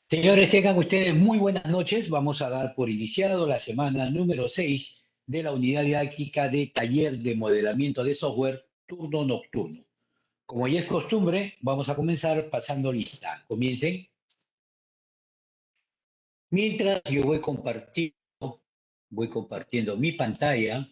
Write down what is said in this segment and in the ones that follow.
Señores, tengan ustedes muy buenas noches. Vamos a dar por iniciado la semana número 6 de la unidad didáctica de taller de modelamiento de software turno nocturno. Como ya es costumbre, vamos a comenzar pasando lista. Comiencen. Mientras yo voy compartiendo mi pantalla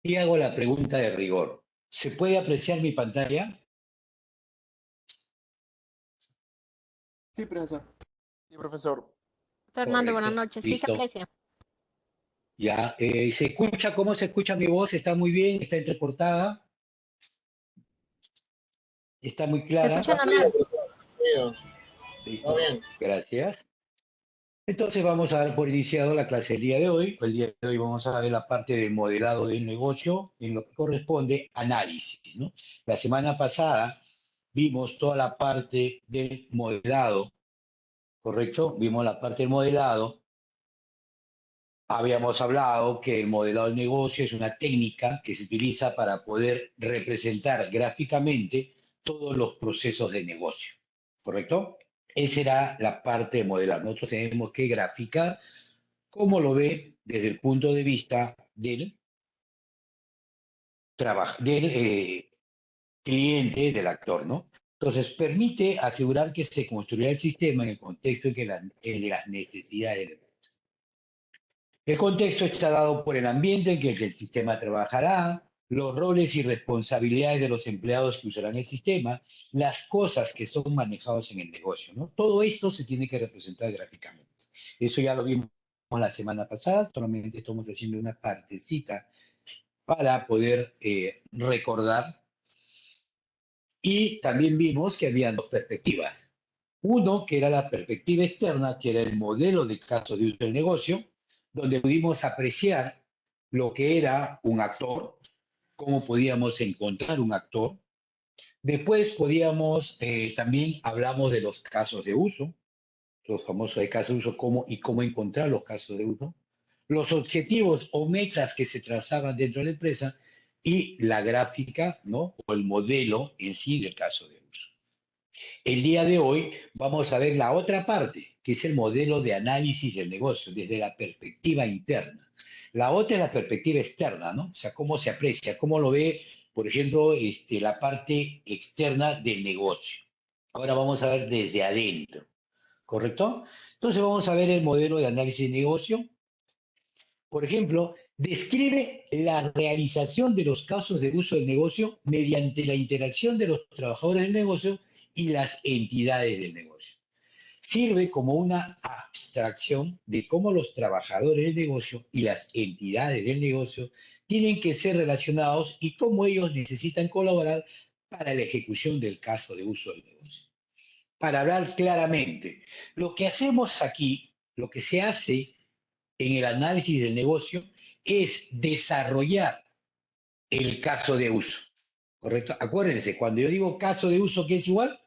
y hago la pregunta de rigor. ¿Se puede apreciar mi pantalla? Sí, profesor. Sí, profesor. Fernando, buenas Correcto, noches. Sí se listo. aprecia. Ya, ¿se escucha? ¿Cómo se escucha mi voz? ¿Está muy bien? ¿Está entrecortada? ¿Está muy Se clara? escucha Está fluido, normal. profesor. Fluido. Está Listo, bien. gracias. Entonces vamos a dar por iniciado la clase del día de hoy. El día de hoy vamos a ver la parte de modelado del negocio en lo que corresponde a análisis, ¿no? La semana pasada vimos toda la parte del modelado, ¿correcto? Vimos la parte del modelado. Habíamos hablado que el modelado del negocio es una técnica que se utiliza para poder representar gráficamente todos los procesos de negocio, ¿correcto? Esa era la parte de modelar. Nosotros tenemos que graficar cómo lo ve desde el punto de vista del trabajo, del cliente, del actor, ¿no? Entonces, permite asegurar que se construirá el sistema en el contexto en de las necesidades. El contexto está dado por el ambiente en que el sistema trabajará, los roles y responsabilidades de los empleados que usarán el sistema, las cosas que son manejadas en el negocio, ¿no? Todo esto se tiene que representar gráficamente. Eso ya lo vimos la semana pasada, solamente estamos haciendo una partecita para poder recordar. Y también vimos que había dos perspectivas. Uno, que era la perspectiva externa, que era el modelo de caso de uso del negocio, donde pudimos apreciar lo que era un actor, cómo podíamos encontrar un actor. Después también hablamos de los casos de uso, los famosos de casos de uso, cómo encontrar los casos de uso, los objetivos o metas que se trazaban dentro de la empresa y la gráfica, ¿no? O el modelo en sí del caso de uso. El día de hoy vamos a ver la otra parte, que es el modelo de análisis del negocio desde la perspectiva interna. La otra es la perspectiva externa, ¿no? O sea, cómo se aprecia, cómo lo ve, por ejemplo, la parte externa del negocio. Ahora vamos a ver desde adentro, ¿correcto? Entonces vamos a ver el modelo de análisis de negocio. Por ejemplo, describe la realización de los casos de uso del negocio mediante la interacción de los trabajadores del negocio y las entidades del negocio. Sirve como una abstracción de cómo los trabajadores del negocio y las entidades del negocio tienen que ser relacionados y cómo ellos necesitan colaborar para la ejecución del caso de uso del negocio. Para hablar claramente, lo que hacemos aquí, lo que se hace en el análisis del negocio es desarrollar el caso de uso. ¿Correcto? Acuérdense, cuando yo digo caso de uso, ¿qué es igual?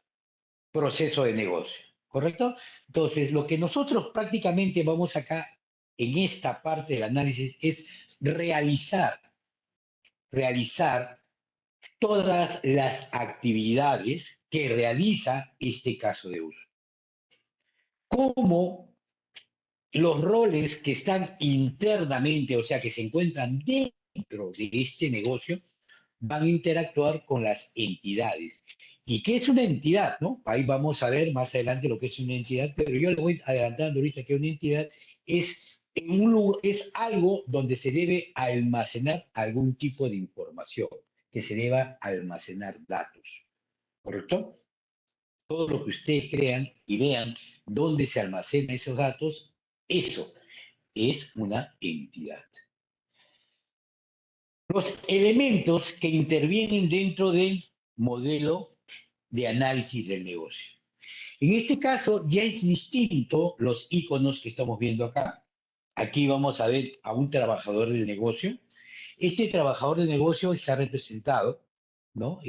Proceso de negocio. ¿Correcto? Entonces, lo que nosotros prácticamente vamos acá en esta parte del análisis es realizar todas las actividades que realiza este caso de uso. Cómo los roles que están internamente, o sea, que se encuentran dentro de este negocio, van a interactuar con las entidades. ¿Y qué es una entidad? ¿No? Ahí vamos a ver más adelante lo que es una entidad, pero yo le voy adelantando ahorita que una entidad es algo donde se debe almacenar algún tipo de información, que se deba almacenar datos. ¿Correcto? Todo lo que ustedes crean y vean dónde se almacenan esos datos, eso es una entidad. Los elementos que intervienen dentro del modelo de análisis del negocio. En este caso ya es distinto los iconos que estamos viendo acá. Aquí vamos a ver a un trabajador del negocio. Este trabajador de negocio está representado, ¿no?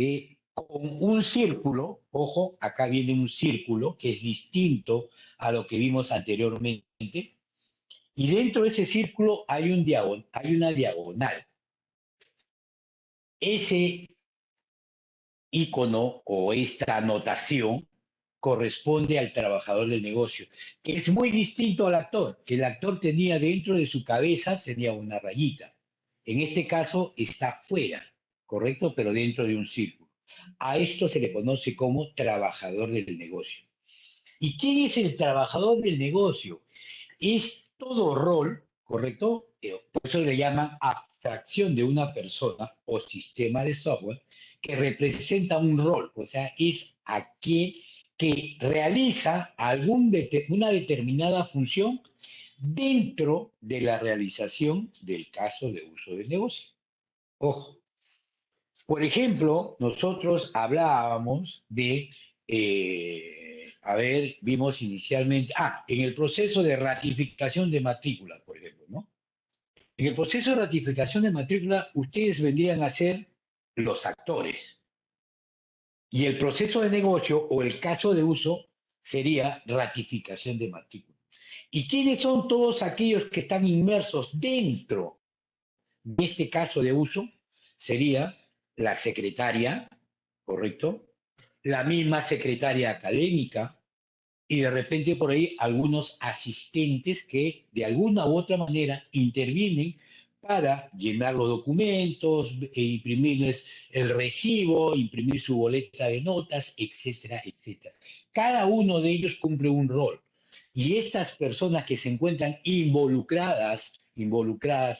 con un círculo, ojo, acá viene un círculo que es distinto a lo que vimos anteriormente, y dentro de ese círculo hay hay una diagonal. Ese icono o esta anotación corresponde al trabajador del negocio, que es muy distinto al actor, que el actor tenía dentro de su cabeza, tenía una rayita. En este caso está fuera, ¿correcto? Pero dentro de un círculo. A esto se le conoce como trabajador del negocio. ¿Y quién es el trabajador del negocio? Es todo rol, ¿correcto? Por eso le llaman abstracción de una persona o sistema de software que representa un rol, o sea, es aquel que realiza una determinada función dentro de la realización del caso de uso del negocio. Ojo. Por ejemplo, nosotros hablábamos de, vimos inicialmente, en el proceso de ratificación de matrícula, por ejemplo, ¿no? En el proceso de ratificación de matrícula, ustedes vendrían a ser los actores. Y el proceso de negocio o el caso de uso sería ratificación de matrícula. ¿Y quiénes son todos aquellos que están inmersos dentro de este caso de uso? Sería la secretaria, ¿correcto? La misma secretaria académica y de repente por ahí algunos asistentes que de alguna u otra manera intervienen para llenar los documentos, imprimirles el recibo, imprimir su boleta de notas, etcétera, etcétera. Cada uno de ellos cumple un rol. Y estas personas que se encuentran involucradas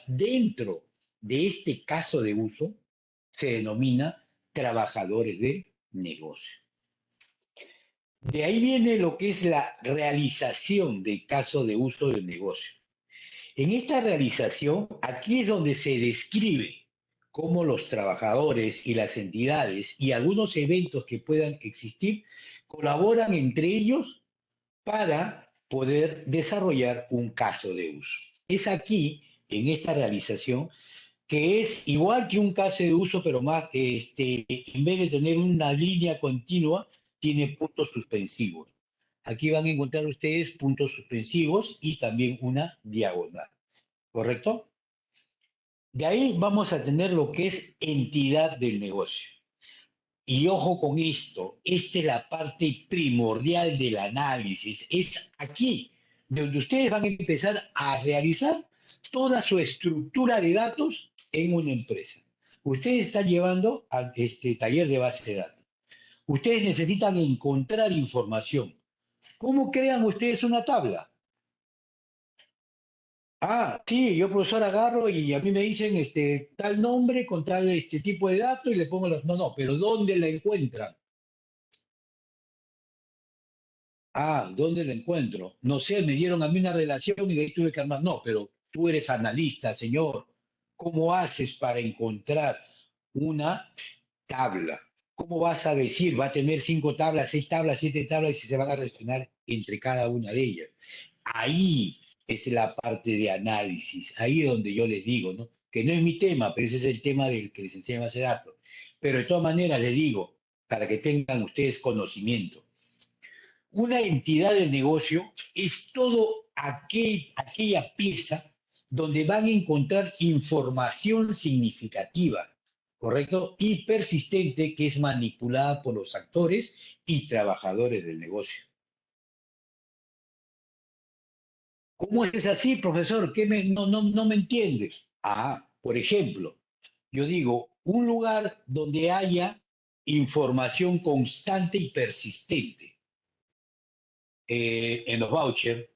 dentro de este caso de uso, se denomina trabajadores de negocio. De ahí viene lo que es la realización del caso de uso del negocio. En esta realización, aquí es donde se describe cómo los trabajadores y las entidades y algunos eventos que puedan existir colaboran entre ellos para poder desarrollar un caso de uso. Es aquí, en esta realización, que es igual que un caso de uso, pero más, en vez de tener una línea continua, tiene puntos suspensivos. Aquí van a encontrar ustedes puntos suspensivos y también una diagonal, ¿correcto? De ahí vamos a tener lo que es entidad del negocio. Y ojo con esto, esta es la parte primordial del análisis. Es aquí donde ustedes van a empezar a realizar toda su estructura de datos en una empresa. Ustedes están llevando a este taller de base de datos. Ustedes necesitan encontrar información. ¿Cómo crean ustedes una tabla? Sí, yo profesor agarro y a mí me dicen tal nombre con tal tipo de datos y le pongo los... No, pero ¿dónde la encuentran? ¿Dónde la encuentro? No sé, me dieron a mí una relación y de ahí tuve que armar. No, pero tú eres analista, señor. ¿Cómo haces para encontrar una tabla? ¿Cómo vas a decir, va a tener 5 tablas, 6 tablas, 7 tablas y se van a relacionar entre cada una de ellas? Ahí es la parte de análisis, ahí es donde yo les digo, ¿no? Que no es mi tema, pero ese es el tema del que les enseño base de datos. Pero de todas maneras les digo, para que tengan ustedes conocimiento, una entidad del negocio es todo aquella pieza donde van a encontrar información significativa, ¿correcto? Y persistente que es manipulada por los actores y trabajadores del negocio. ¿Cómo es así, profesor? No me entiendes? Por ejemplo, yo digo, un lugar donde haya información constante y persistente. En los vouchers,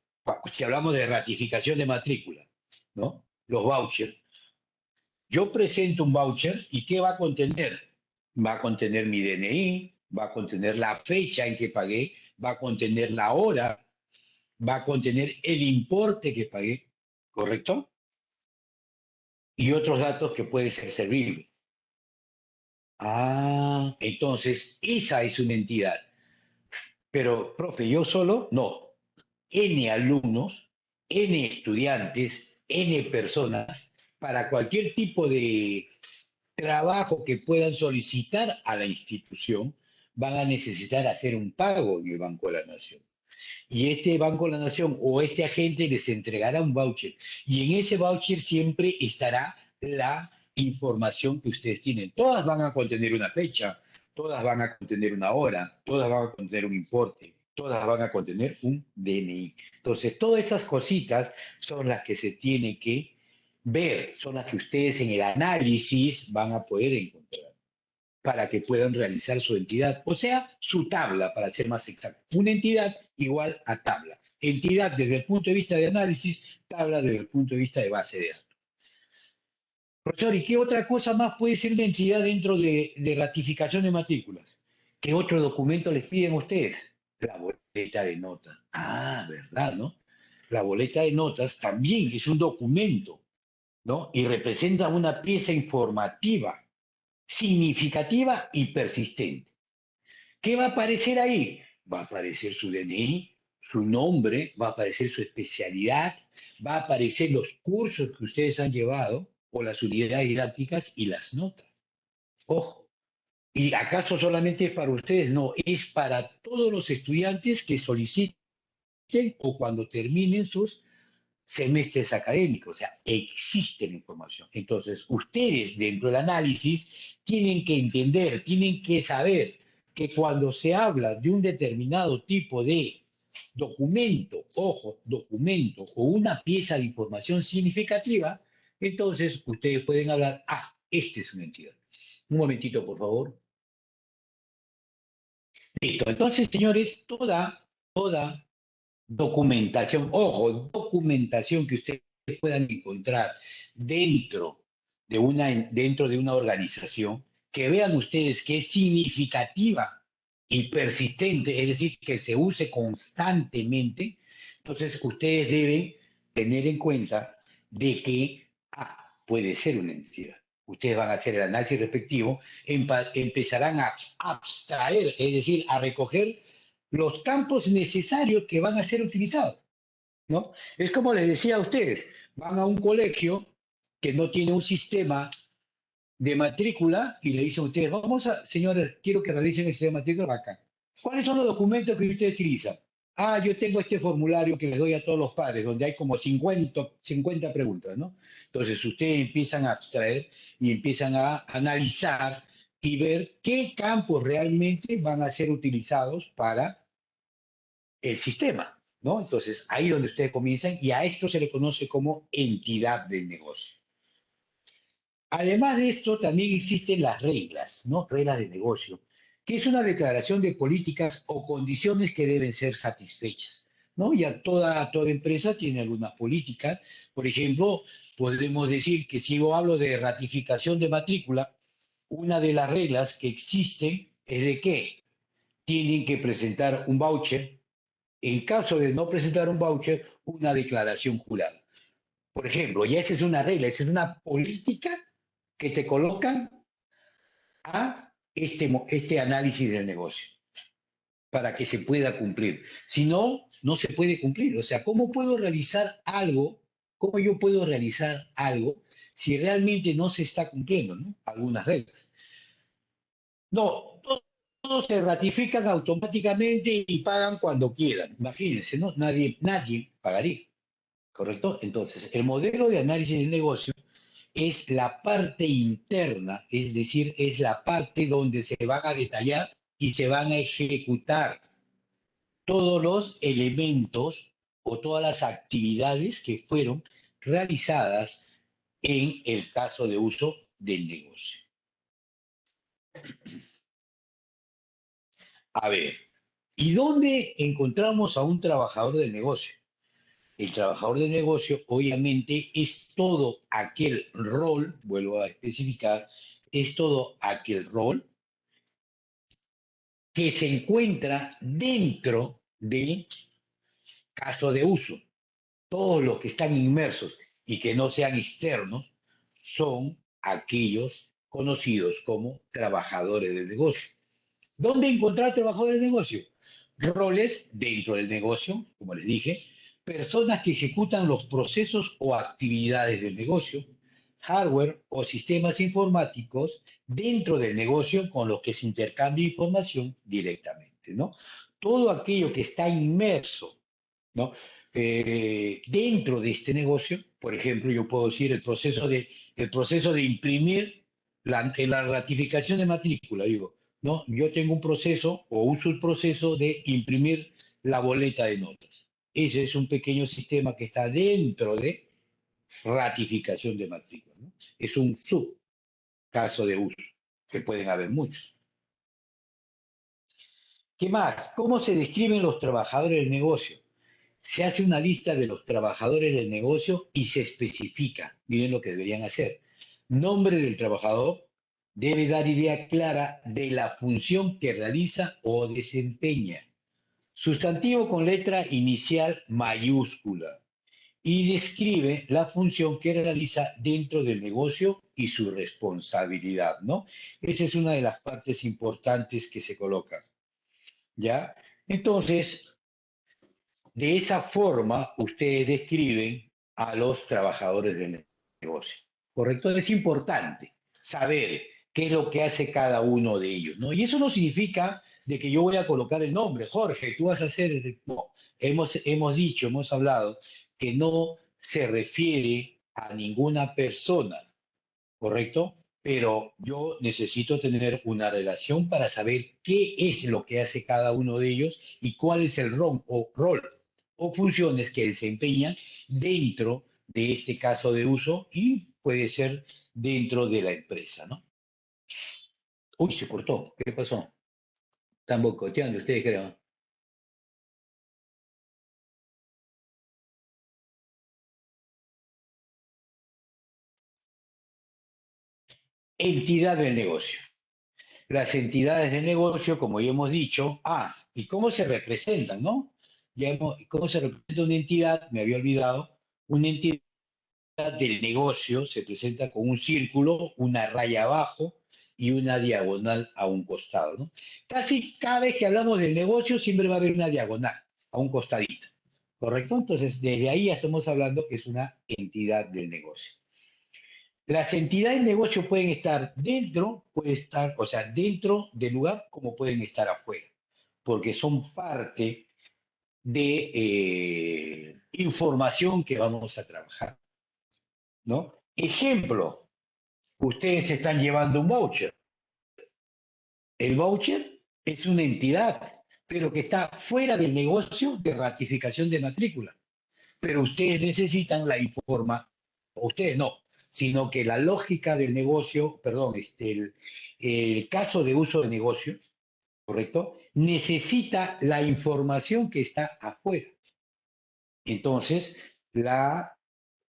si hablamos de ratificación de matrícula, ¿no? Los vouchers. Yo presento un voucher y ¿qué va a contener? Va a contener mi DNI, va a contener la fecha en que pagué, va a contener la hora, va a contener el importe que pagué, ¿correcto? Y otros datos que pueden ser servibles. Entonces, esa es una entidad. Pero, profe, yo solo, no. N alumnos, N estudiantes, N personas, para cualquier tipo de trabajo que puedan solicitar a la institución, van a necesitar hacer un pago en el Banco de la Nación. Y este Banco de la Nación o este agente les entregará un voucher. Y en ese voucher siempre estará la información que ustedes tienen. Todas van a contener una fecha, todas van a contener una hora, todas van a contener un importe, todas van a contener un DNI. Entonces, todas esas cositas son las que se tienen que ver, son las que ustedes en el análisis van a poder encontrar para que puedan realizar su entidad, o sea, su tabla, para ser más exacto. Una entidad igual a tabla. Entidad desde el punto de vista de análisis, tabla desde el punto de vista de base de datos. Profesor, ¿y qué otra cosa más puede ser una entidad dentro de ratificación de matrículas? ¿Qué otro documento les piden a ustedes? La boleta de notas. Ah, ¿verdad, no? La boleta de notas también es un documento, ¿no? Y representa una pieza informativa significativa y persistente. ¿Qué va a aparecer ahí? Va a aparecer su DNI, su nombre, va a aparecer su especialidad, va a aparecer los cursos que ustedes han llevado o las unidades didácticas y las notas. Ojo. ¿Y acaso solamente es para ustedes? No, es para todos los estudiantes que soliciten o cuando terminen sus semestres académicos, o sea, existe la información. Entonces, ustedes dentro del análisis tienen que entender, tienen que saber que cuando se habla de un determinado tipo de documento, ojo, documento o una pieza de información significativa, entonces ustedes pueden hablar, esta es una entidad. Un momentito, por favor. Listo. Entonces, señores, toda documentación, ojo, documentación que ustedes puedan encontrar dentro de una organización, que vean ustedes que es significativa y persistente, es decir, que se use constantemente, entonces ustedes deben tener en cuenta de que puede ser una entidad. Ustedes van a hacer el análisis respectivo, empezarán a abstraer, es decir, a recoger los campos necesarios que van a ser utilizados, ¿no? Es como les decía a ustedes, van a un colegio que no tiene un sistema de matrícula y le dicen a ustedes, señores, quiero que realicen el sistema de matrícula acá. ¿Cuáles son los documentos que ustedes utilizan? Yo tengo este formulario que les doy a todos los padres, donde hay como 50 preguntas, ¿no? Entonces ustedes empiezan a abstraer y empiezan a analizar y ver qué campos realmente van a ser utilizados para el sistema, ¿no? Entonces, ahí es donde ustedes comienzan y a esto se le conoce como entidad del negocio. Además de esto, también existen las reglas, ¿no? Reglas de negocio, que es una declaración de políticas o condiciones que deben ser satisfechas, ¿no? Ya toda empresa tiene algunas políticas. Por ejemplo, podemos decir que si yo hablo de ratificación de matrícula, una de las reglas que existen es de que tienen que presentar un voucher. En caso de no presentar un voucher, una declaración jurada. Por ejemplo, ya esa es una regla, esa es una política que te colocan a este análisis del negocio para que se pueda cumplir. Si no, no se puede cumplir. O sea, ¿cómo puedo realizar algo? ¿Cómo yo puedo realizar algo si realmente no se está cumpliendo, ¿no? Algunas reglas? No, todos se ratifican automáticamente y pagan cuando quieran. Imagínense, ¿no? Nadie pagaría. ¿Correcto? Entonces, el modelo de análisis del negocio es la parte interna, es decir, es la parte donde se van a detallar y se van a ejecutar todos los elementos o todas las actividades que fueron realizadas en el caso de uso del negocio. A ver, ¿y dónde encontramos a un trabajador del negocio? El trabajador de negocio, obviamente, es todo aquel rol, vuelvo a especificar, es todo aquel rol que se encuentra dentro del caso de uso. Todos los que están inmersos y que no sean externos son aquellos conocidos como trabajadores del negocio. ¿Dónde encontrar trabajadores del negocio? Roles dentro del negocio, como les dije, personas que ejecutan los procesos o actividades del negocio, hardware o sistemas informáticos dentro del negocio con los que se intercambia información directamente, ¿no? Todo aquello que está inmerso, ¿no? Dentro de este negocio, por ejemplo, yo puedo decir el proceso de imprimir la ratificación de matrícula, digo, ¿no? Yo tengo un proceso o uso el proceso de imprimir la boleta de notas. Ese es un pequeño sistema que está dentro de ratificación de matrícula, ¿no? Es un subcaso de uso, que pueden haber muchos. ¿Qué más? ¿Cómo se describen los trabajadores del negocio? Se hace una lista de los trabajadores del negocio y se especifica, miren lo que deberían hacer. Nombre del trabajador debe dar idea clara de la función que realiza o desempeña. Sustantivo con letra inicial mayúscula y describe la función que realiza dentro del negocio y su responsabilidad, ¿no? Esa es una de las partes importantes que se colocan, ¿ya? Entonces, de esa forma, ustedes describen a los trabajadores del negocio, ¿correcto? Es importante saber qué es lo que hace cada uno de ellos, ¿no? Y eso no significa de que yo voy a colocar el nombre, Jorge, tú vas a hacer... No, hemos hablado que no se refiere a ninguna persona, ¿correcto? Pero yo necesito tener una relación para saber qué es lo que hace cada uno de ellos y cuál es el rol o funciones que desempeñan dentro de este caso de uso y puede ser dentro de la empresa, ¿no? Uy, se cortó. ¿Qué pasó? Están boicoteando ustedes, creo. Entidad del negocio. Las entidades de negocio, como ya hemos dicho, ¿y cómo se representan, no? ¿Cómo se representa una entidad? Me había olvidado. Una entidad del negocio se presenta con un círculo, una raya abajo y una diagonal a un costado, ¿no? Casi cada vez que hablamos del negocio siempre va a haber una diagonal a un costadito, ¿correcto? Entonces, desde ahí ya estamos hablando que es una entidad del negocio. Las entidades de negocio pueden estar dentro, o sea, dentro del lugar, como pueden estar afuera, porque son parte de información que vamos a trabajar, ¿no? Ejemplo, ustedes están llevando un voucher. El voucher es una entidad, pero que está fuera del negocio de ratificación de matrícula. Pero ustedes necesitan la información, ustedes no, sino que la lógica del negocio, perdón, el caso de uso de negocio, ¿correcto? Necesita la información que está afuera. Entonces, la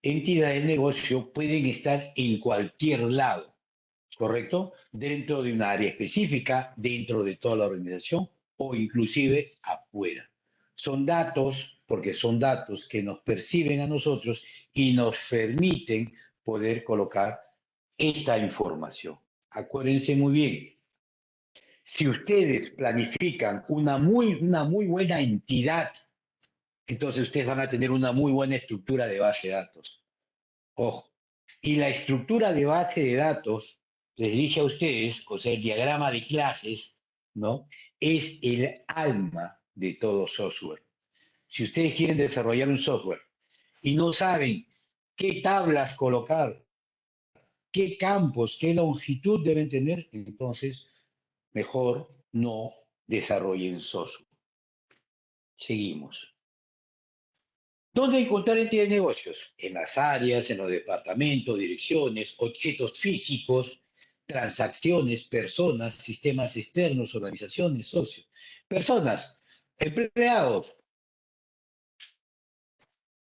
entidad del negocio pueden estar en cualquier lado, ¿correcto? Dentro de una área específica, dentro de toda la organización o inclusive afuera. Son datos, porque son datos que nos perciben a nosotros y nos permiten poder colocar esta información. Acuérdense muy bien, si ustedes planifican una muy buena entidad, entonces ustedes van a tener una muy buena estructura de base de datos. Ojo. Y la estructura de base de datos, les dije a ustedes, o sea, el diagrama de clases, ¿no? Es el alma de todo software. Si ustedes quieren desarrollar un software y no saben qué tablas colocar, qué campos, qué longitud deben tener, entonces mejor no desarrollen software. Seguimos. ¿Dónde encontrar entidades de negocios? En las áreas, en los departamentos, direcciones, objetos físicos, transacciones, personas, sistemas externos, organizaciones, socios. Personas, empleados,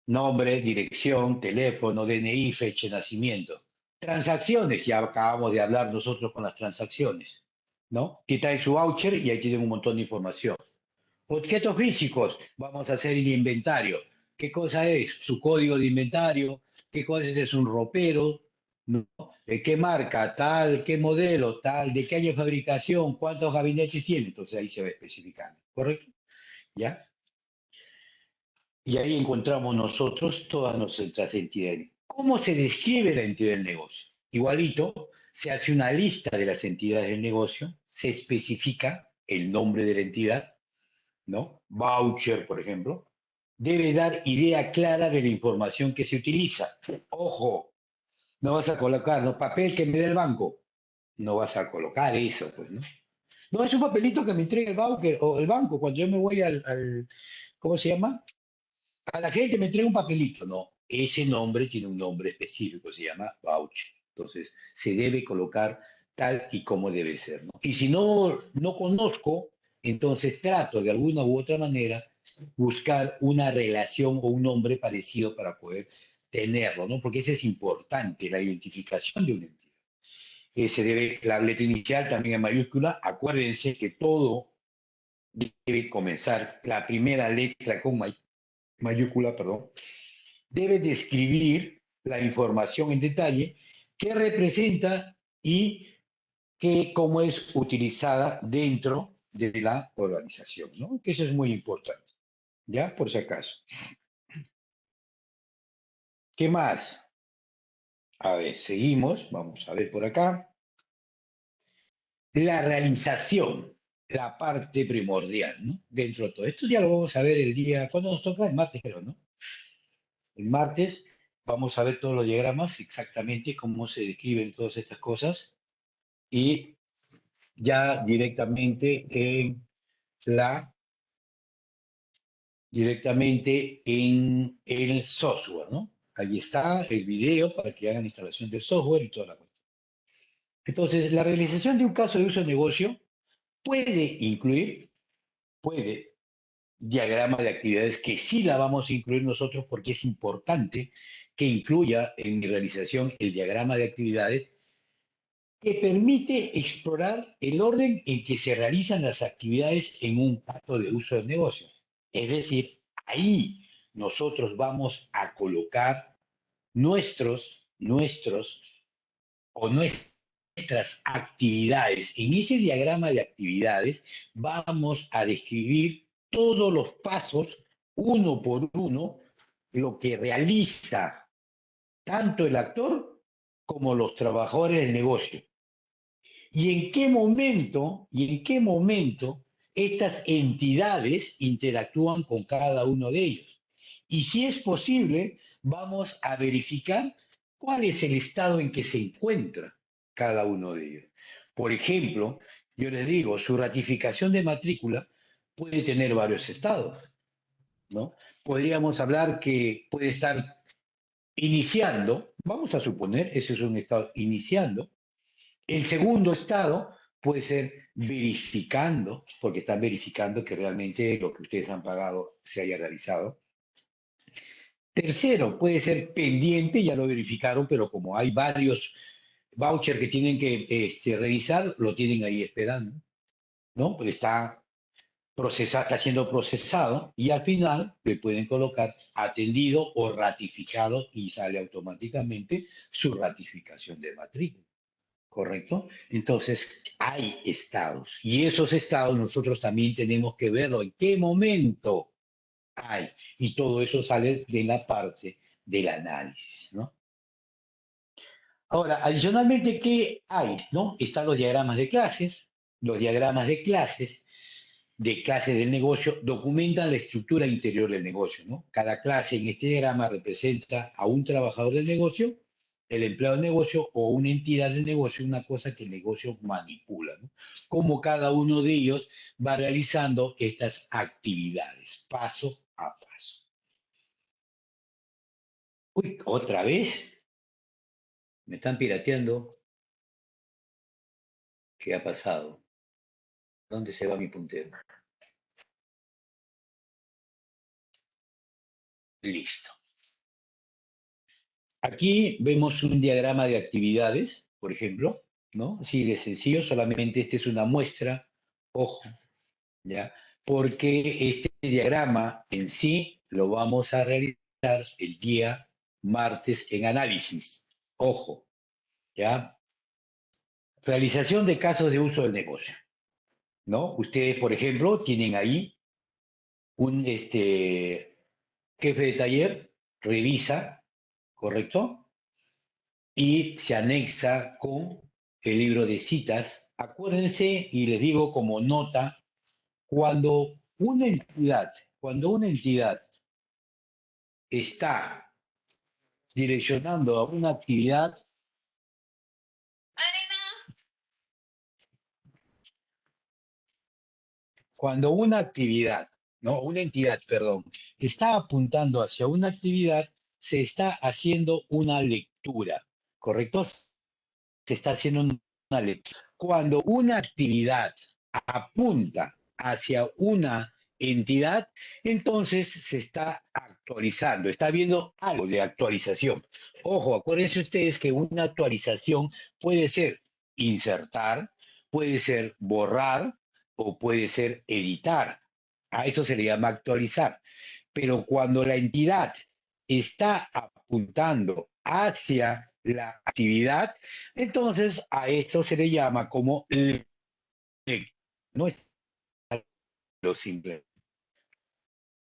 nombre, dirección, teléfono, DNI, fecha de nacimiento. Transacciones, ya acabamos de hablar nosotros con las transacciones, ¿no? Que traen su voucher y ahí tienen un montón de información. Objetos físicos, vamos a hacer el inventario. ¿Qué cosa es? Su código de inventario, qué cosa es un ropero, ¿no? ¿Qué marca? Tal, qué modelo, tal, de qué año de fabricación, cuántos gabinetes tiene. Entonces ahí se va especificando, ¿correcto? ¿Ya? Y ahí encontramos nosotros todas nuestras entidades. ¿Cómo se describe la entidad del negocio? Igualito, se hace una lista de las entidades del negocio, se especifica el nombre de la entidad, ¿no? Voucher, por ejemplo, debe dar idea clara de la información que se utiliza. Ojo, no vas a colocar, ¿no? Papel que me dé el banco. No vas a colocar eso, pues, ¿no? No, es un papelito que me entrega el banco, o el banco cuando yo me voy ¿cómo se llama? A la gente me entrega un papelito. No, ese nombre tiene un nombre específico, se llama voucher. Entonces, se debe colocar tal y como debe ser, ¿no? Y si no conozco, entonces trato de alguna u otra manera buscar una relación o un nombre parecido para poder tenerlo, ¿no? Porque eso es importante, la identificación de una entidad. Se debe, la letra inicial también en mayúscula. Acuérdense que todo debe comenzar, la primera letra con mayúscula, perdón, debe describir la información en detalle que representa y cómo es utilizada dentro de la organización, ¿no? Que eso es muy importante, ¿ya? Por si acaso. ¿Qué más? A ver, seguimos, vamos a ver por acá. La realización, la parte primordial, ¿no? Dentro de todo esto ya lo vamos a ver el día, ¿cuándo nos toca? El martes, creo, ¿no? El martes vamos a ver todos los diagramas, exactamente cómo se describen todas estas cosas y ya la, directamente en el software, ¿no? Ahí está el video para que hagan instalación del software y toda la cuestión. Entonces, la realización de un caso de uso de negocio puede incluir, puede, diagrama de actividades que sí la vamos a incluir nosotros porque es importante que incluya en mi realización el diagrama de actividades que permite explorar el orden en que se realizan las actividades en un caso de uso de negocios. Es decir, ahí nosotros vamos a colocar nuestros o nuestras actividades. En ese diagrama de actividades vamos a describir todos los pasos, uno por uno, lo que realiza tanto el actor como los trabajadores del negocio. ¿Y en qué momento estas entidades interactúan con cada uno de ellos? Y si es posible, vamos a verificar cuál es el estado en que se encuentra cada uno de ellos. Por ejemplo, yo les digo, su ratificación de matrícula puede tener varios estados, ¿no? Podríamos hablar que puede estar iniciando, vamos a suponer, ese es un estado iniciando. El segundo estado puede ser verificando, porque están verificando que realmente lo que ustedes han pagado se haya realizado. Tercero, puede ser pendiente, ya lo verificaron, pero como hay varios vouchers que tienen que revisar, lo tienen ahí esperando, ¿no? Pues está siendo procesado y al final le pueden colocar atendido o ratificado y sale automáticamente su ratificación de matrícula. ¿Correcto? Entonces, hay estados y esos estados nosotros también tenemos que verlo en qué momento hay. Y todo eso sale de la parte del análisis, ¿no? Ahora, adicionalmente, ¿qué hay? ¿No? Están los diagramas de clases. Los diagramas de clases del negocio documentan la estructura interior del negocio, ¿no? Cada clase en este diagrama representa a un trabajador del negocio, el empleado del negocio o una entidad del negocio, una cosa que el negocio manipula, ¿no? Cómo cada uno de ellos va realizando estas actividades, paso a paso. Uy, otra vez, me están pirateando. ¿Qué ha pasado? ¿Dónde se va mi puntero? Listo. Aquí vemos un diagrama de actividades, por ejemplo, ¿no? Así de sencillo, solamente esta es una muestra, ojo, ¿ya? Porque este diagrama en sí lo vamos a realizar el día martes en análisis. Ojo, ¿ya? Realización de casos de uso del negocio, ¿no? Ustedes, por ejemplo, tienen ahí un jefe de taller, revisa, ¿correcto? y se anexa con el libro de citas. Acuérdense, y les digo como nota, cuando una entidad, cuando una entidad está direccionando a una actividad, cuando una actividad, no, una entidad, perdón, está apuntando hacia una actividad, se está haciendo una lectura, ¿correcto? Se está haciendo una lectura. Cuando una actividad apunta hacia una entidad, entonces se está actualizando, está habiendo algo de actualización. Ojo, acuérdense ustedes que una actualización puede ser insertar, puede ser borrar o puede ser editar. A eso se le llama actualizar. Pero cuando la entidad está apuntando hacia la actividad, entonces a esto se le llama como no es lo simple.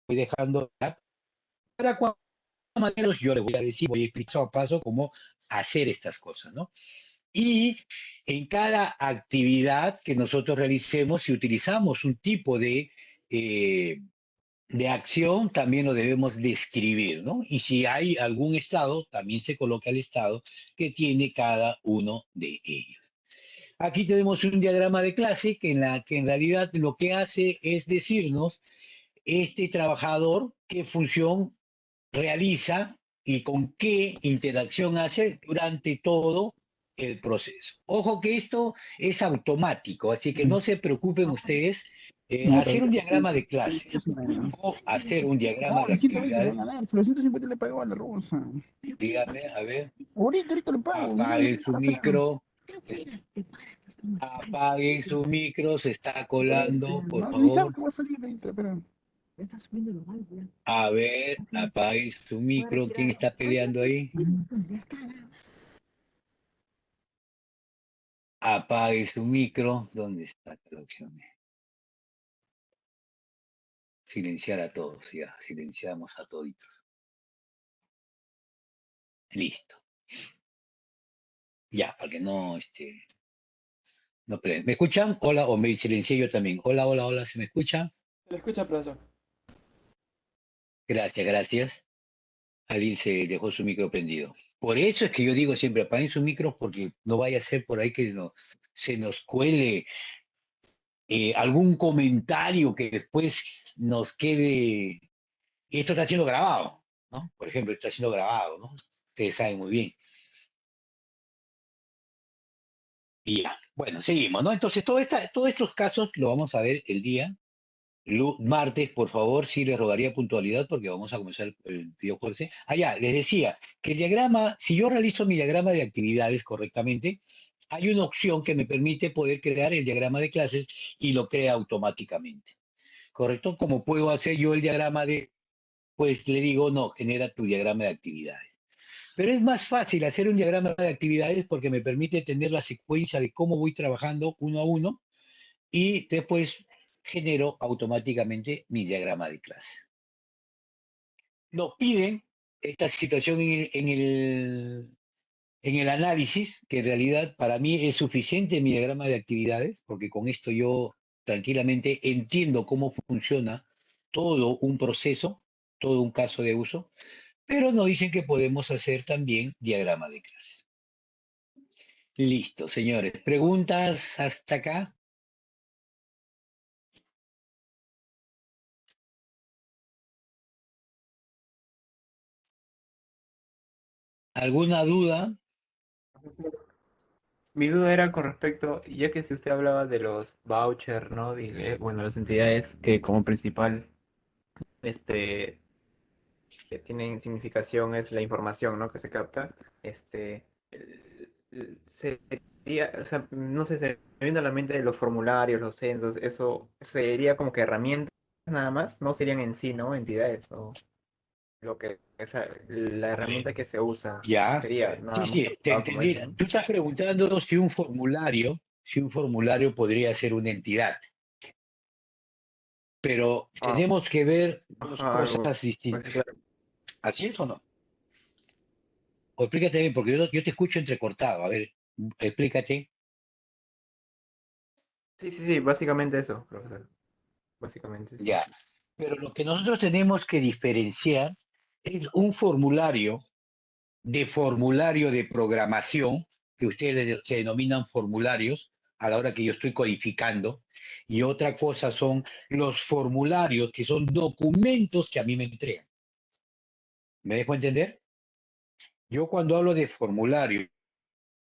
Voy dejando para cuando yo le voy a decir, voy a explicar paso a paso cómo hacer estas cosas, ¿no? Y en cada actividad que nosotros realicemos, si utilizamos un tipo de acción, también lo debemos describir, ¿no? Y si hay algún estado, también se coloca el estado que tiene cada uno de ellos. Aquí tenemos un diagrama de clase que en realidad lo que hace es decirnos este trabajador qué función realiza y con qué interacción hace durante todo el proceso. Ojo que esto es automático, así que no se preocupen ustedes. Hacer un diagrama de clase o hacer un diagrama No, de los 120 le van actividades, a dar, si los 150 le pagó a la Rosa. dígame, a ver, Ahorita le pago, no me apague su pasa nada. micro, apague su micro, se está colando, por No, ni sabe favor. que va a salir de ahí, pero... A ver, apague su micro. ¿Quién está peleando ahí? Apague su micro. ¿Dónde está la opción? Silenciar a todos, ya. Silenciamos a toditos. Listo. Ya, para que no, no peleen. ¿Me escuchan? Hola, o me silencié yo también. Hola, hola, hola, ¿se me escucha? Se le escucha, profesor. Gracias, gracias. Alguien se dejó su micro prendido. Por eso es que yo digo siempre, apaguen sus micros porque no vaya a ser por ahí que se nos cuele algún comentario que después nos quede. Y esto está siendo grabado, ¿no? Por ejemplo, está siendo grabado, ¿no? Ustedes saben muy bien. Y ya, bueno, seguimos, ¿no? Entonces, todos estos casos lo vamos a ver el día martes, por favor, sí les rogaría puntualidad porque vamos a comenzar el video jueves. Ah, ya, les decía que el diagrama, si yo realizo mi diagrama de actividades correctamente, hay una opción que me permite poder crear el diagrama de clases y lo crea automáticamente, ¿correcto? Como puedo hacer yo el diagrama pues le digo, no, genera tu diagrama de actividades. Pero es más fácil hacer un diagrama de actividades porque me permite tener la secuencia de cómo voy trabajando uno a uno y después genero automáticamente mi diagrama de clase. Nos piden esta situación en el análisis, que en realidad para mí es suficiente mi diagrama de actividades, porque con esto yo tranquilamente entiendo cómo funciona todo un proceso, todo un caso de uso, pero nos dicen que podemos hacer también diagrama de clase. Listo, señores. ¿Preguntas hasta acá? ¿Alguna duda? Mi duda era con respecto, ya que si usted hablaba de los vouchers, ¿no? Bueno, las entidades que como principal, este, que tienen significación es la información, ¿no? Que se capta, sería, o sea, no sé, se me viene a la mente de los formularios, los censos, eso sería como que herramientas nada más, no serían en sí, ¿no? Entidades, o lo que, esa, la A ver, herramienta que se usa ya. sería Sí, nada más sí, te como entendí. eso, ¿no? Tú estás preguntando si un formulario podría ser una entidad, pero Ah, tenemos que ver dos ajá, algo cosas distintas. así, claro. ¿Así es o no? O explícate bien, porque yo te escucho entrecortado. A ver, explícate. Sí, sí, sí, básicamente eso, profesor. Básicamente sí. Ya. Pero lo que nosotros tenemos que diferenciar es un formulario de programación, que ustedes se denominan formularios a la hora que yo estoy codificando, y otra cosa son los formularios, que son documentos que a mí me entregan. ¿Me dejo entender? Yo cuando hablo de formulario,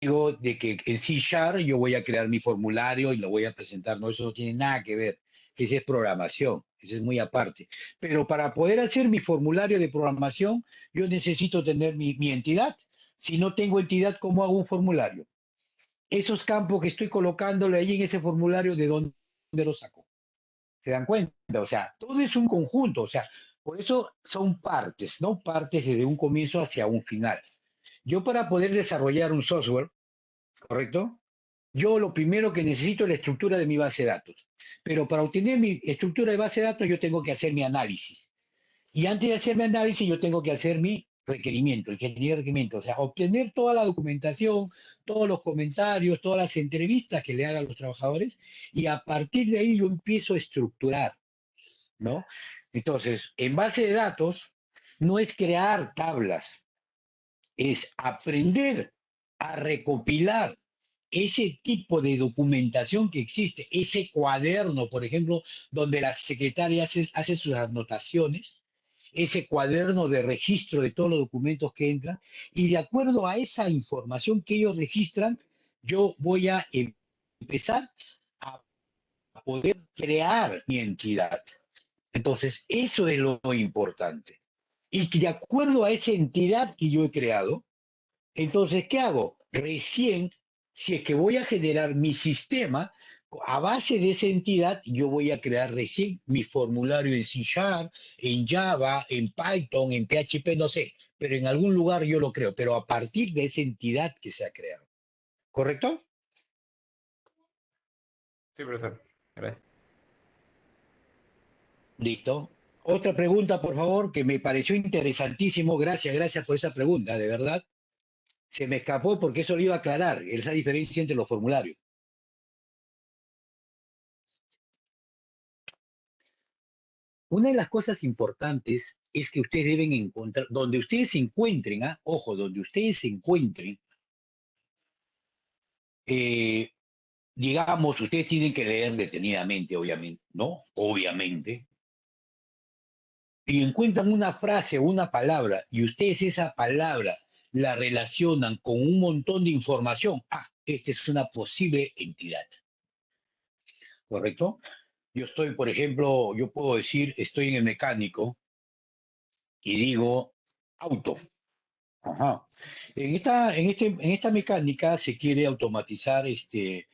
digo de que en C Sharp yo voy a crear mi formulario y lo voy a presentar. No, eso no tiene nada que ver. Esa es programación, eso es muy aparte. Pero para poder hacer mi formulario de programación, yo necesito tener mi entidad. Si no tengo entidad, ¿cómo hago un formulario? Esos campos que estoy colocándole ahí en ese formulario, ¿de dónde los saco? ¿Se dan cuenta? O sea, todo es un conjunto. O sea, por eso son partes, ¿no? Partes desde un comienzo hacia un final. Yo para poder desarrollar un software, ¿correcto? Yo lo primero que necesito es la estructura de mi base de datos. Pero para obtener mi estructura de base de datos yo tengo que hacer mi análisis. Y antes de hacer mi análisis yo tengo que hacer mi requerimiento, ingeniería de requerimiento. O sea, obtener toda la documentación, todos los comentarios, todas las entrevistas que le hagan los trabajadores. Y a partir de ahí yo empiezo a estructurar, ¿no? Entonces, en base de datos no es crear tablas, es aprender a recopilar ese tipo de documentación que existe, ese cuaderno, por ejemplo, donde la secretaria hace sus anotaciones, ese cuaderno de registro de todos los documentos que entran, y de acuerdo a esa información que ellos registran, yo voy a empezar a poder crear mi entidad. Entonces, eso es lo importante. Y que de acuerdo a esa entidad que yo he creado, entonces, ¿qué hago? Recién, si es que voy a generar mi sistema, a base de esa entidad, yo voy a crear recién mi formulario en C Sharp, en Java, en Python, en PHP, no sé, pero en algún lugar yo lo creo, pero a partir de esa entidad que se ha creado. ¿Correcto? Sí, profesor. Gracias. Listo. Otra pregunta, por favor, que me pareció interesantísimo. Gracias, gracias por esa pregunta, de verdad. Se me escapó porque eso lo iba a aclarar, esa diferencia entre los formularios. Una de las cosas importantes es que ustedes deben encontrar, donde ustedes se encuentren, ojo, donde ustedes se encuentren, eh, digamos, ustedes tienen que leer detenidamente, obviamente, ¿no? Obviamente, y encuentran una frase o una palabra, y ustedes esa palabra la relacionan con un montón de información. Esta es una posible entidad, ¿correcto? Yo estoy, por ejemplo, yo puedo decir, estoy en el mecánico y digo auto. Ajá. En esta mecánica se quiere automatizar el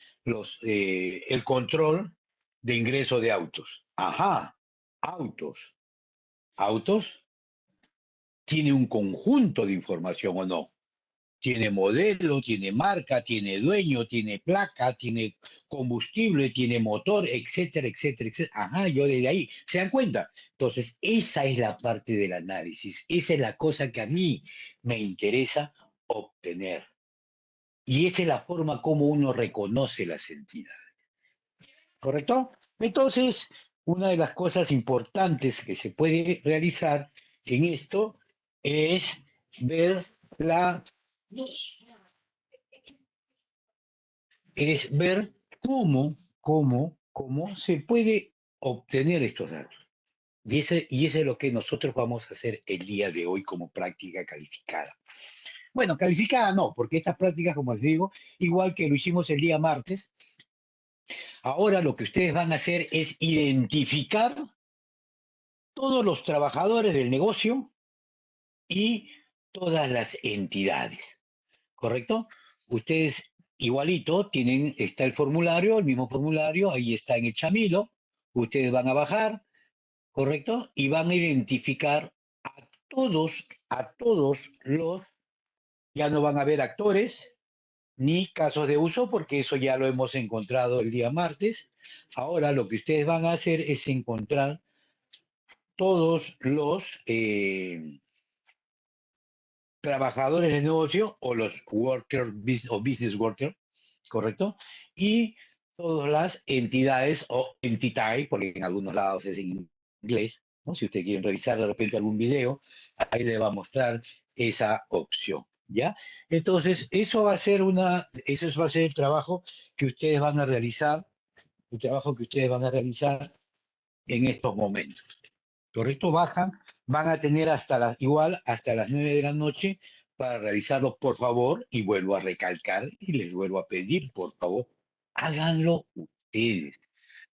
control de ingreso de autos. Ajá. Autos. Autos tiene un conjunto de información o no. Tiene modelo, tiene marca, tiene dueño, tiene placa, tiene combustible, tiene motor, etcétera, etcétera, etcétera. Ajá, yo desde ahí. ¿Se dan cuenta? Entonces, esa es la parte del análisis. Esa es la cosa que a mí me interesa obtener. Y esa es la forma como uno reconoce las entidades. ¿Correcto? Entonces, una de las cosas importantes que se puede realizar en esto es ver la es ver cómo se puede obtener estos datos. Y ese es lo que nosotros vamos a hacer el día de hoy como práctica calificada. Bueno, calificada no, porque estas prácticas, como les digo, igual que lo hicimos el día martes, ahora lo que ustedes van a hacer es identificar todos los trabajadores del negocio y todas las entidades, ¿correcto? Ustedes igualito está el formulario, el mismo formulario, ahí está en el chamilo, ustedes van a bajar, ¿correcto? Y van a identificar a todos los, ya no van a ver actores ni casos de uso, porque eso ya lo hemos encontrado el día martes. Ahora lo que ustedes van a hacer es encontrar todos trabajadores de negocio o los worker o business worker, ¿correcto? Y todas las entidades o entidades, porque en algunos lados es en inglés, ¿no? Si usted quiere revisar de repente algún video, ahí le va a mostrar esa opción, ¿ya? Entonces, eso va a ser el trabajo que ustedes van a realizar, el trabajo que ustedes van a realizar en estos momentos. ¿Correcto? Bajan, van a tener igual hasta las 9 de la noche para realizarlo, por favor, y vuelvo a recalcar y les vuelvo a pedir, por favor, háganlo ustedes.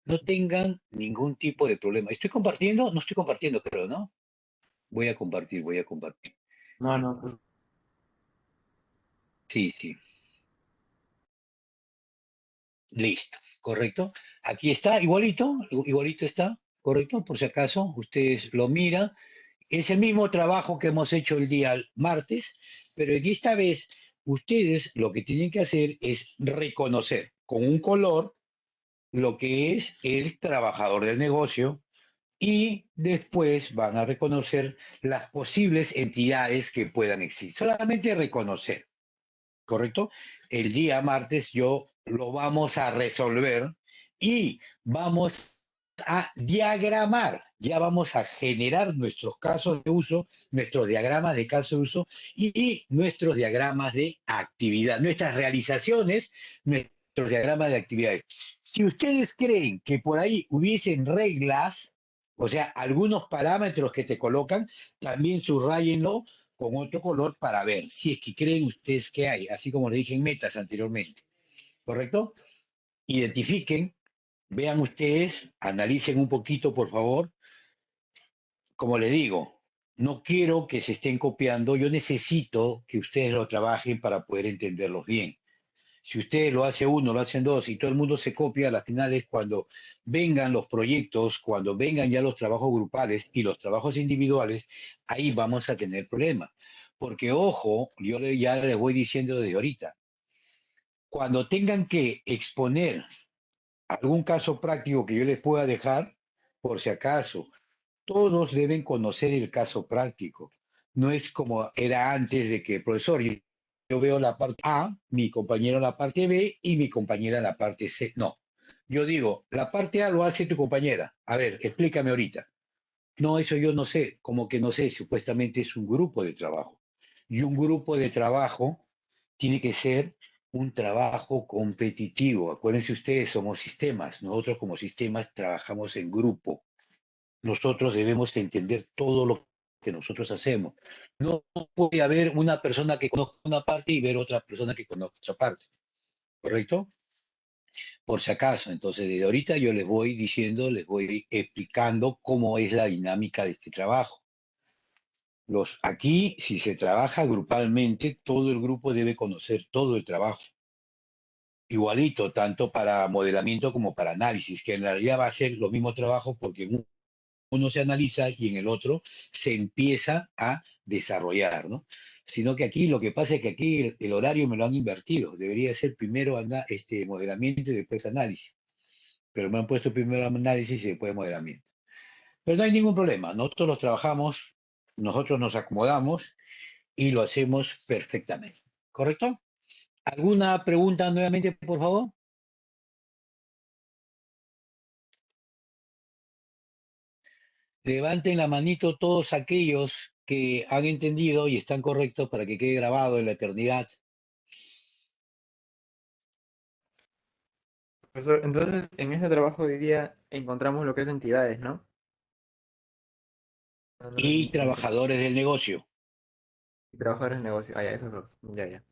No tengan ningún tipo de problema. ¿Estoy compartiendo? No estoy compartiendo, creo, ¿no? Voy a compartir, voy a compartir. No, no, pues, Sí, sí. Listo, correcto. Aquí está, igualito está, correcto. Por si acaso, ustedes lo miran. Es el mismo trabajo que hemos hecho el día martes, pero en esta vez ustedes lo que tienen que hacer es reconocer con un color lo que es el trabajador del negocio y después van a reconocer las posibles entidades que puedan existir. Solamente reconocer. ¿Correcto? El día martes yo lo vamos a resolver y vamos a diagramar. Ya vamos a generar nuestros casos de uso, nuestros diagramas de caso de uso y nuestros diagramas de actividad, nuestras realizaciones, nuestros diagramas de actividades. Si ustedes creen que por ahí hubiesen reglas, o sea, algunos parámetros que te colocan, también subrayenlo con otro color para ver si es que creen ustedes que hay, así como le dije en metas anteriormente, ¿correcto? Identifiquen, vean ustedes, analicen un poquito, por favor. Como les digo, no quiero que se estén copiando, yo necesito que ustedes lo trabajen para poder entenderlos bien. Si usted lo hace uno, lo hacen dos y todo el mundo se copia, a las finales cuando vengan los proyectos, cuando vengan ya los trabajos grupales y los trabajos individuales, ahí vamos a tener problemas. Porque ojo, ya les voy diciendo desde ahorita, cuando tengan que exponer algún caso práctico que yo les pueda dejar, por si acaso, todos deben conocer el caso práctico. No es como era antes de que, profesor, yo veo la parte A, mi compañero la parte B y mi compañera la parte C. No. Yo digo, la parte A lo hace tu compañera. A ver, explícame ahorita. No, eso yo no sé, como que no sé, supuestamente es un grupo de trabajo. Y un grupo de trabajo tiene que ser un trabajo competitivo. Acuérdense ustedes, somos sistemas. Nosotros como sistemas trabajamos en grupo. Nosotros debemos entender todo lo que nosotros hacemos. No puede haber una persona que conozca una parte y ver otra persona que conozca otra parte, ¿correcto? Por si acaso, entonces desde ahorita yo les voy diciendo, les voy explicando cómo es la dinámica de este trabajo. Aquí, si se trabaja grupalmente, todo el grupo debe conocer todo el trabajo. Igualito, tanto para modelamiento como para análisis, que en realidad va a ser lo mismo trabajo porque uno se analiza y en el otro se empieza a desarrollar, ¿no? Sino que aquí lo que pasa es que aquí el horario me lo han invertido. Debería ser primero modelamiento y después análisis. Pero me han puesto primero análisis y después modelamiento. Pero no hay ningún problema. Nosotros los trabajamos, nosotros nos acomodamos y lo hacemos perfectamente. ¿Correcto? ¿Alguna pregunta nuevamente, por favor? Levanten la manito todos aquellos que han entendido y están correctos para que quede grabado en la eternidad. profesor, entonces en este trabajo de hoy día encontramos lo que es entidades, ¿no? No, no lo Y entendí. trabajadores del negocio. Y trabajadores en negocio. Ah, ya, esos dos. Ya, ya.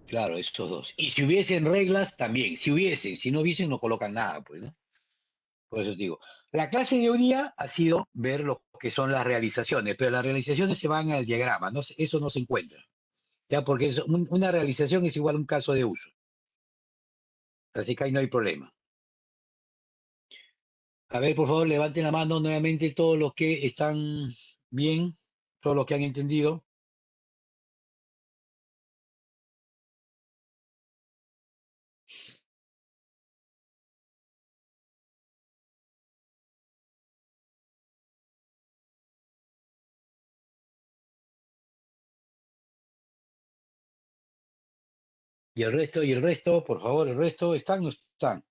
Claro, estos dos. Y si hubiesen reglas, también. Si hubiesen, si no hubiesen, no colocan nada, pues, ¿no? Por eso te digo. La clase de hoy día ha sido ver lo que son las realizaciones, pero las realizaciones se van al diagrama, eso no se encuentra. Ya, porque una realización es igual a un caso de uso. Así que ahí no hay problema. A ver, por favor, levanten la mano nuevamente todos los que están bien, todos los que han entendido. y el resto, por favor, el resto, ¿están o no están?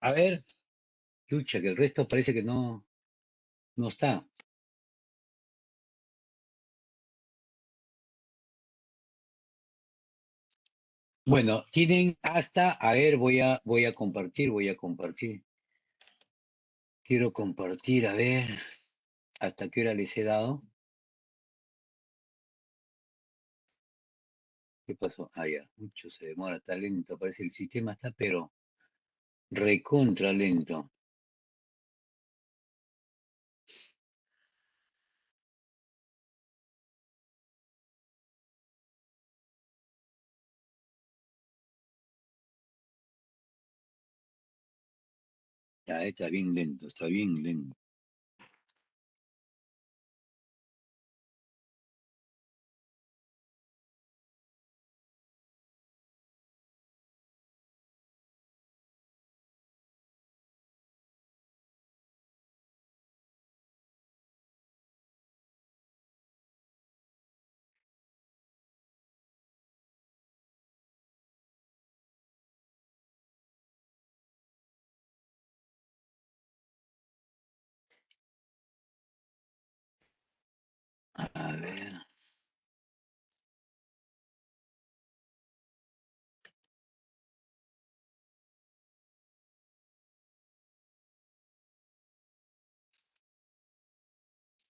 A ver, chucha, que el resto parece que no está. Bueno, tienen hasta, a ver, voy a compartir, voy a compartir. Quiero compartir, a ver, hasta qué hora les he dado. ¿Qué pasó? Ah, ya, mucho se demora, está lento, parece el sistema está, pero recontra lento. Ya, está bien lento, está bien lento. A ver.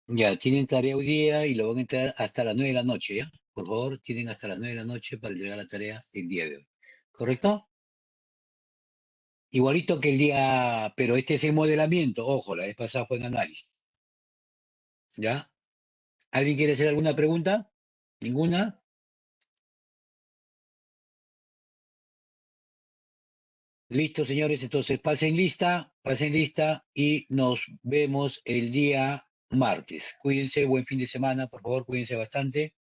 Ya, tienen tarea hoy día y lo van a entregar hasta las 9 de la noche, ¿ya? Por favor, tienen hasta las 9 de la noche para entregar la tarea el día de hoy. ¿Correcto? Igualito que el día, pero este es el modelamiento, ojo, la vez pasada fue en análisis, ¿ya? ¿Alguien quiere hacer alguna pregunta? ¿Ninguna? Listo, señores, entonces pasen lista y nos vemos el día martes. Cuídense, buen fin de semana, por favor, cuídense bastante.